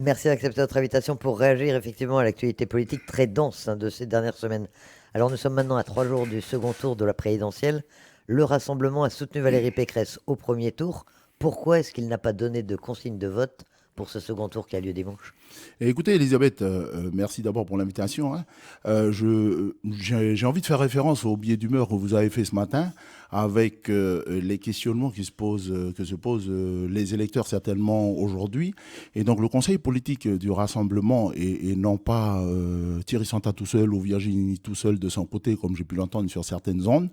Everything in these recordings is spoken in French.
Merci d'accepter notre invitation pour réagir effectivement à l'actualité politique très dense de ces dernières semaines. Alors nous sommes maintenant à 3 jours du second tour de la présidentielle. Le Rassemblement a soutenu Valérie Pécresse au premier tour. Pourquoi est-ce qu'il n'a pas donné de consigne de vote pour ce second tour qui a lieu dimanche? Et écoutez, Elisabeth, merci d'abord pour l'invitation, hein. J'ai envie de faire référence au billet d'humeur que vous avez fait ce matin avec les questionnements que se posent les électeurs certainement aujourd'hui. Et donc le conseil politique du Rassemblement, et non pas Thierry Santa tout seul ou Virginie tout seul de son côté, comme j'ai pu l'entendre sur certaines zones,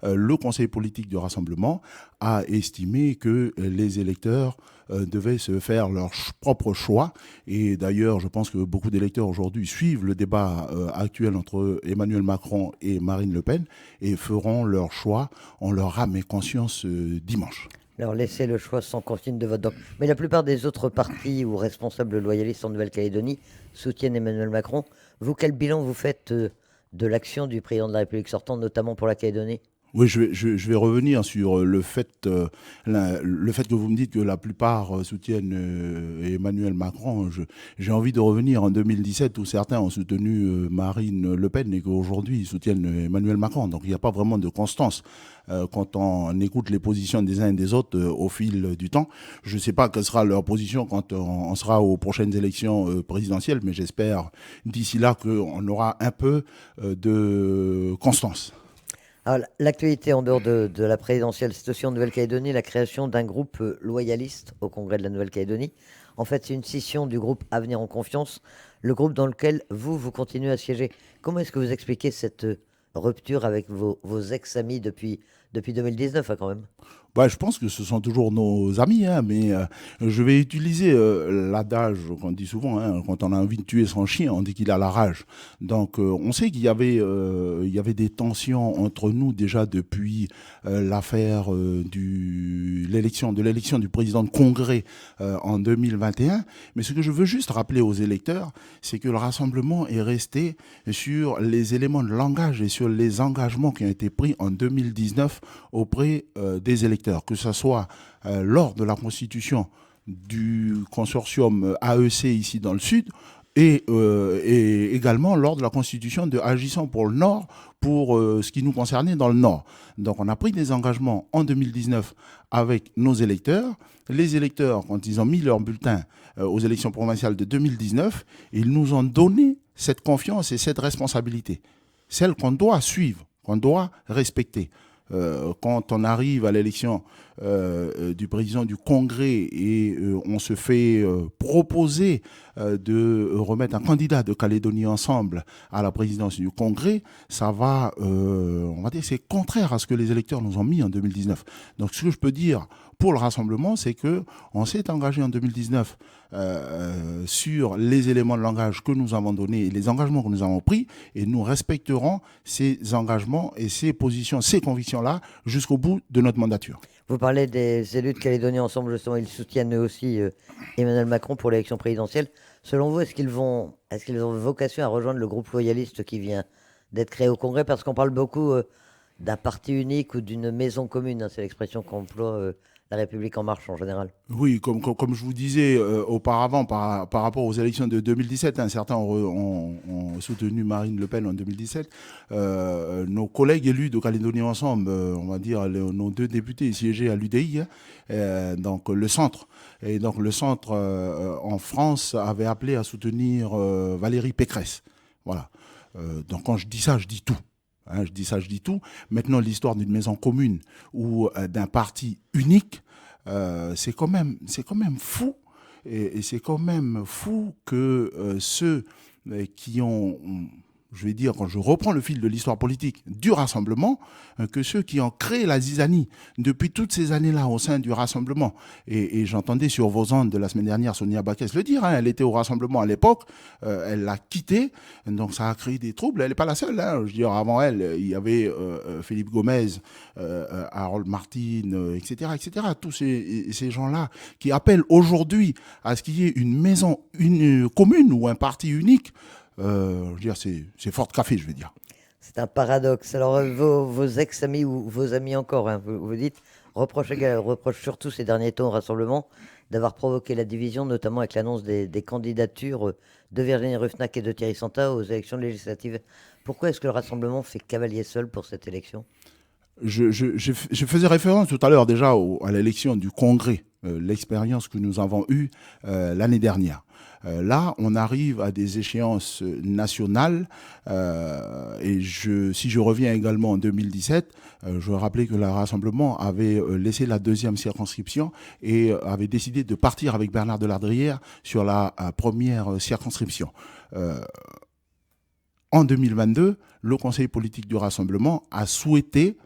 le conseil politique du Rassemblement a estimé que les électeurs devaient se faire leur propre choix. Et d'ailleurs, je pense que beaucoup d'électeurs aujourd'hui suivent le débat actuel entre Emmanuel Macron et Marine Le Pen et feront leur choix en leur âme et conscience dimanche. Alors laissez le choix sans consigne de vote. Donc. Mais la plupart des autres partis ou responsables loyalistes en Nouvelle-Calédonie soutiennent Emmanuel Macron. Vous, quel bilan vous faites de l'action du président de la République sortant, notamment pour la Calédonie? Oui, je vais revenir sur le fait que vous me dites que la plupart soutiennent Emmanuel Macron. J'ai envie de revenir en 2017 où certains ont soutenu Marine Le Pen et qu'aujourd'hui ils soutiennent Emmanuel Macron. Donc il n'y a pas vraiment de constance quand on écoute les positions des uns et des autres au fil du temps. Je ne sais pas quelle sera leur position quand on sera aux prochaines élections présidentielles, mais j'espère d'ici là qu'on aura un peu de constance. Alors, l'actualité en dehors de la présidentielle, c'est aussi en Nouvelle-Calédonie la création d'un groupe loyaliste au Congrès de la Nouvelle-Calédonie. En fait, c'est une scission du groupe Avenir en Confiance, le groupe dans lequel vous continuez à siéger. Comment est-ce que vous expliquez cette rupture avec vos ex-amis depuis 2019, hein, quand même? Bah, je pense que ce sont toujours nos amis, hein, mais je vais utiliser l'adage qu'on dit souvent, hein, quand on a envie de tuer son chien, on dit qu'il a la rage. Donc on sait il y avait des tensions entre nous déjà depuis l'affaire de l'élection du président de congrès en 2021. Mais ce que je veux juste rappeler aux électeurs, c'est que le Rassemblement est resté sur les éléments de langage et sur les engagements qui ont été pris en 2019 auprès des électeurs, que ce soit lors de la constitution du consortium AEC ici dans le Sud, et également lors de la constitution de Agissons pour le Nord, pour ce qui nous concernait dans le Nord. Donc on a pris des engagements en 2019 avec nos électeurs. Les électeurs, quand ils ont mis leur bulletin aux élections provinciales de 2019, ils nous ont donné cette confiance et cette responsabilité, celle qu'on doit suivre, qu'on doit respecter. Quand on arrive à l'élection du président du Congrès et on se fait proposer de remettre un candidat de Calédonie Ensemble à la présidence du Congrès, ça va, on va dire, c'est contraire à ce que les électeurs nous ont mis en 2019. Donc ce que je peux dire pour le Rassemblement, c'est que on s'est engagé en 2019 sur les éléments de langage que nous avons donnés et les engagements que nous avons pris, et nous respecterons ces engagements et ces positions, ces convictions-là jusqu'au bout de notre mandature. Vous parlez des élus de Calédonie Ensemble, justement, ils soutiennent eux aussi Emmanuel Macron pour l'élection présidentielle. Selon vous, est-ce qu'ils ont vocation à rejoindre le groupe loyaliste qui vient d'être créé au Congrès? Parce qu'on parle beaucoup d'un parti unique ou d'une maison commune, hein, c'est l'expression qu'emploie la République en marche en général. Oui, comme je vous disais auparavant, par rapport aux élections de 2017, hein, certains ont soutenu Marine Le Pen en 2017. Nos collègues élus de Calédonie Ensemble, on va dire nos deux députés siégeaient à l'UDI, hein, donc le centre. Et donc le centre en France avait appelé à soutenir Valérie Pécresse. Voilà. Donc quand je dis ça, je dis tout. Hein, je dis ça, je dis tout. Maintenant, l'histoire d'une maison commune ou d'un parti unique, c'est quand même fou. Et c'est quand même fou que ceux qui ont, je vais dire, quand je reprends le fil de l'histoire politique du Rassemblement, que ceux qui ont créé la zizanie depuis toutes ces années-là au sein du Rassemblement, et j'entendais sur vos ondes de la semaine dernière Sonia Baquès le dire, hein, elle était au Rassemblement à l'époque, elle l'a quitté, donc ça a créé des troubles, elle n'est pas la seule, hein, je veux dire, avant elle, il y avait Philippe Gomez, Harold Martin, etc., etc., tous ces gens-là qui appellent aujourd'hui à ce qu'il y ait une maison, une commune ou un parti unique. Je veux dire, c'est fort de café, je veux dire. C'est un paradoxe. Alors, vos ex-amis ou vos amis encore, hein, vous dites, reprochent surtout ces derniers temps au Rassemblement d'avoir provoqué la division, notamment avec l'annonce des candidatures de Virginie Ruffnac et de Thierry Santa aux élections législatives. Pourquoi est-ce que le Rassemblement fait cavalier seul pour cette élection? Je faisais référence tout à l'heure déjà à l'élection du Congrès, l'expérience que nous avons eue l'année dernière. Là, on arrive à des échéances nationales si je reviens également en 2017, je veux rappeler que le Rassemblement avait laissé la deuxième circonscription et avait décidé de partir avec Bernard Delardrière sur la première circonscription. En 2022, le Conseil politique du Rassemblement a souhaité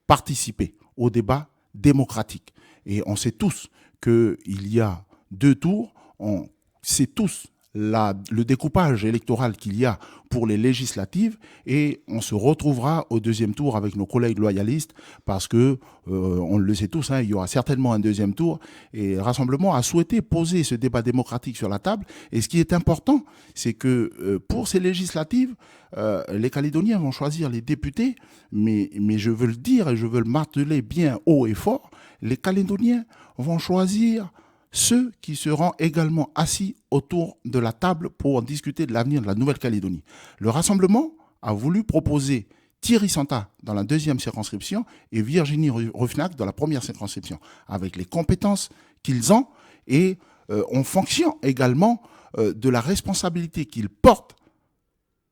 participer au débat démocratique. Et on sait tous qu'il y a deux tours, on sait tous le découpage électoral qu'il y a pour les législatives et on se retrouvera au deuxième tour avec nos collègues loyalistes parce que, on le sait tous, il y aura certainement un deuxième tour et le Rassemblement a souhaité poser ce débat démocratique sur la table et ce qui est important, c'est que pour ces législatives, les Calédoniens vont choisir les députés, mais je veux le dire et je veux le marteler bien haut et fort, les Calédoniens vont choisir ceux qui seront également assis autour de la table pour discuter de l'avenir de la Nouvelle-Calédonie. Le Rassemblement a voulu proposer Thierry Santa dans la deuxième circonscription et Virginie Ruffnac dans la première circonscription, avec les compétences qu'ils ont et en fonction également de la responsabilité qu'ils portent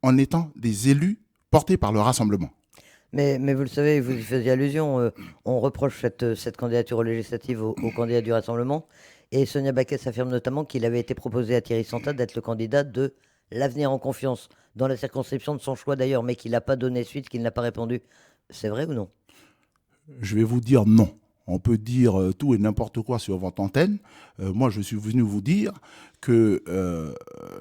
en étant des élus portés par le Rassemblement. Mais vous le savez, vous y faisiez allusion, on reproche cette candidature législative au candidat du Rassemblement. Et Sonia Baquet affirme notamment qu'il avait été proposé à Thierry Santa d'être le candidat de l'Avenir en confiance, dans la circonscription de son choix d'ailleurs, mais qu'il n'a pas donné suite, qu'il n'a pas répondu. C'est vrai ou non? Je vais vous dire non. On peut dire tout et n'importe quoi sur votre antenne. Moi, je suis venu vous dire que,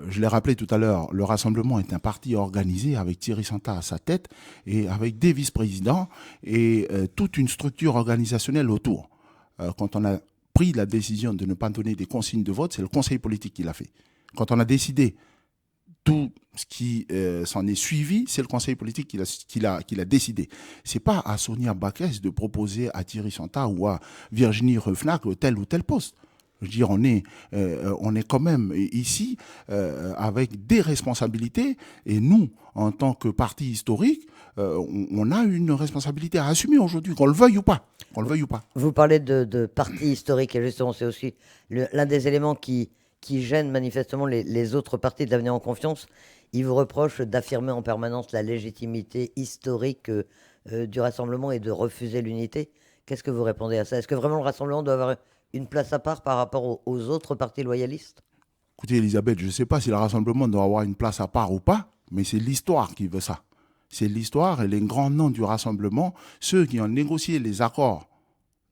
je l'ai rappelé tout à l'heure, le Rassemblement est un parti organisé avec Thierry Santa à sa tête et avec des vice-présidents et toute une structure organisationnelle autour. Quand on a pris la décision de ne pas donner des consignes de vote, c'est le Conseil politique qui l'a fait. Quand on a décidé tout ce qui s'en est suivi, c'est le Conseil politique qui l'a décidé. C'est pas à Sonia Baquet de proposer à Thierry Santa ou à Virginie Ruffnac tel ou tel poste. Je veux dire, on est quand même ici avec des responsabilités et nous, en tant que parti historique, on a une responsabilité à assumer aujourd'hui, qu'on le veuille ou pas. Qu'on le veuille ou pas. Vous parlez de parti historique et justement, c'est aussi l'un des éléments qui gêne manifestement les autres partis de l'Avenir en confiance. Ils vous reprochent d'affirmer en permanence la légitimité historique du Rassemblement et de refuser l'unité. Qu'est-ce que vous répondez à ça? Est-ce que vraiment le Rassemblement doit avoir une place à part par rapport aux autres partis loyalistes? Écoutez, Elisabeth, je ne sais pas si le Rassemblement doit avoir une place à part ou pas, mais c'est l'histoire qui veut ça. C'est l'histoire et les grands noms du Rassemblement, ceux qui ont négocié les accords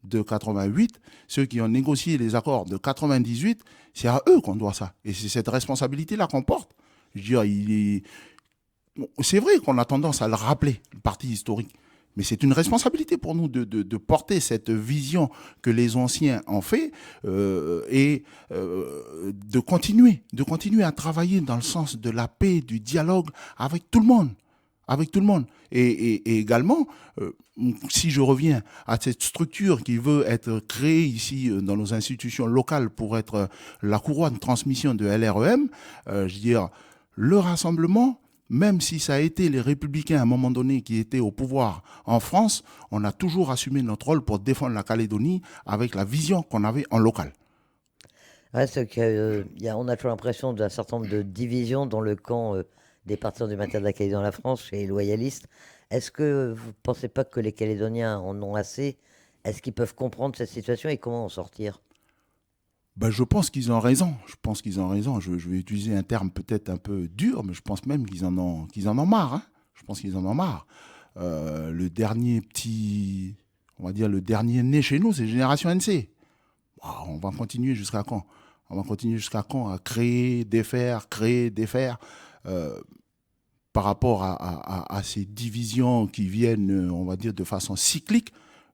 de 88, ceux qui ont négocié les accords de 98, c'est à eux qu'on doit ça. Et c'est cette responsabilité-là qu'on porte. Je veux dire, c'est vrai qu'on a tendance à le rappeler, le parti historique. Mais c'est une responsabilité pour nous de porter cette vision que les anciens ont fait et de continuer à travailler dans le sens de la paix, du dialogue avec tout le monde. Avec tout le monde. Et également, si je reviens à cette structure qui veut être créée ici dans nos institutions locales pour être la courroie de transmission de LREM, je veux dire, le Rassemblement, même si ça a été les Républicains à un moment donné qui étaient au pouvoir en France, on a toujours assumé notre rôle pour défendre la Calédonie avec la vision qu'on avait en local. Ouais, on a toujours l'impression d'un certain nombre de divisions dans le camp des partisans du maintien de la Calédonie dans la France, chez les loyalistes. Est-ce que vous ne pensez pas que les Calédoniens en ont assez? Est-ce qu'ils peuvent comprendre cette situation et comment en sortir? Ben, je pense qu'ils ont raison. Je vais utiliser un terme peut-être un peu dur, mais je pense même qu'ils en ont marre. Hein. Je pense qu'ils en ont marre. Le dernier on va dire le dernier né chez nous, c'est Génération NC. On va continuer jusqu'à quand? À créer, défaire par rapport à ces divisions qui viennent, on va dire, de façon cyclique.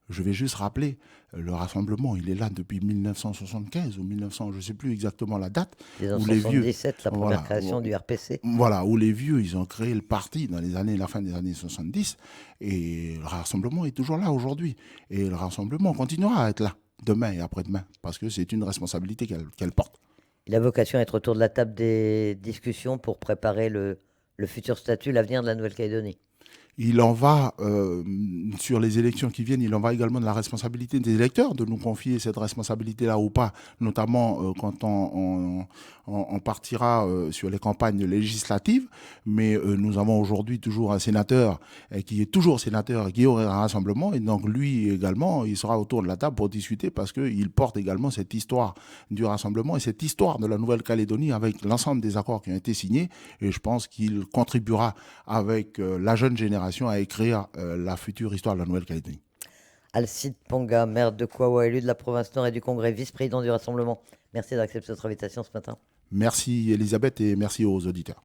Je vais juste rappeler, le Rassemblement, il est là depuis 1975 ou 1900, je ne sais plus exactement la date. En 1977, la première création du RPC. Voilà, où les vieux, ils ont créé le parti dans la fin des années 70. Et le Rassemblement est toujours là aujourd'hui. Et le Rassemblement continuera à être là. demain et après-demain, parce que c'est une responsabilité qu'elle porte. Il a vocation à être autour de la table des discussions pour préparer le futur statut, l'avenir de la Nouvelle-Calédonie. Il en va, sur les élections qui viennent, il en va également de la responsabilité des électeurs, de nous confier cette responsabilité-là ou pas, notamment quand on partira sur les campagnes législatives. Mais nous avons aujourd'hui toujours un sénateur qui est toujours sénateur et qui aurait un rassemblement. Et donc lui également, il sera autour de la table pour discuter parce qu'il porte également cette histoire du rassemblement et cette histoire de la Nouvelle-Calédonie avec l'ensemble des accords qui ont été signés. Et je pense qu'il contribuera avec la jeune génération à écrire la future histoire de la Nouvelle-Calédonie. Alcide Ponga, maire de Kouawa, élu de la province Nord et du Congrès, vice-président du Rassemblement. Merci d'accepter notre invitation ce matin. Merci Elisabeth et merci aux auditeurs.